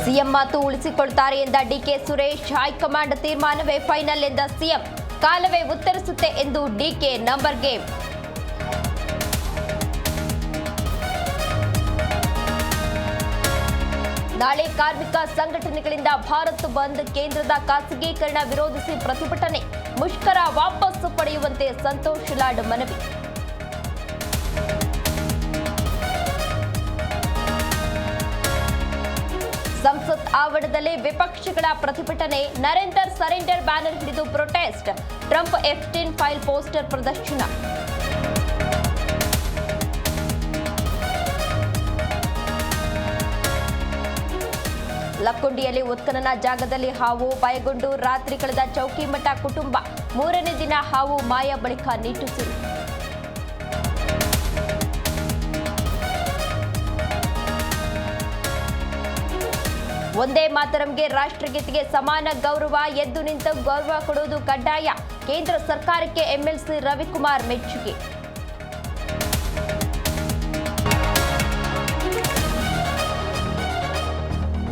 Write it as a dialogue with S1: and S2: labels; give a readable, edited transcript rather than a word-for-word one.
S1: CM ಮಾತು ಉಳಿಸಿಕೊಳ್ತಾರೆ ಎಂದ DK Suresh. High command ತೀರ್ಮಾನವೇ final ಎಂದ ಸಿಎಂ. ಕಾಲವೇ ಉತ್ತರಿಸುತ್ತೆ ಎಂದು ಡಿಕೆ ನಂಬರ್ ಗೇಮ್. ನಾಳೆ ಕಾರ್ಮಿಕ ಸಂಘಟನೆಗಳಿಂದ ಭಾರತ್ ಬಂದ್, ಕೇಂದ್ರದ ಖಾಸಗೀಕರಣ ವಿರೋಧಿಸಿ ಪ್ರತಿಭಟನೆ, ಮುಷ್ಕರ ವಾಪಸ್ ಪಡೆಯುವಂತೆ ಸಂತೋಷ್ ಲಾಡ್ ಮನವಿ. ಸಂಸತ್ ಆವರಣದಲ್ಲಿ ವಿಪಕ್ಷಗಳ ಪ್ರತಿಭಟನೆ, ನರೇಂದರ್ ಸರೆಂಡರ್ ಬ್ಯಾನರ್ ಹಿಡಿದು ಪ್ರೊಟೆಸ್ಟ್, ಟ್ರಂಪ್ ಎಫ್-18 ಫೈಲ್ ಪೋಸ್ಟರ್ ಪ್ರದರ್ಶನ. ಲಕ್ಕುಂಡಿಯಲ್ಲಿ ಉತ್ಖನನ ಜಾಗದಲ್ಲಿ ಹಾವು, ಭಯಗೊಂಡು ರಾತ್ರಿ ಕಳೆದ ಚೌಕಿಮಠ ಕುಟುಂಬ. 3ನೇ ದಿನ ಹಾವು ಮಾಯ, ಬಳಿಕ ನಿಟ್ಟುಸಿರು. ಒಂದೇ ಮಾತರಂಗೆ ರಾಷ್ಟ್ರಗೀತೆಗೆ ಸಮಾನ ಗೌರವ, ಎದ್ದು ನಿಂತು ಗೌರವ ಕೊಡುವುದು ಕಡ್ಡಾಯ. ಕೇಂದ್ರ ಸರ್ಕಾರಕ್ಕೆ ಎಂಎಲ್ಸಿ ರವಿಕುಮಾರ್ ಮೆಚ್ಚುಗೆ.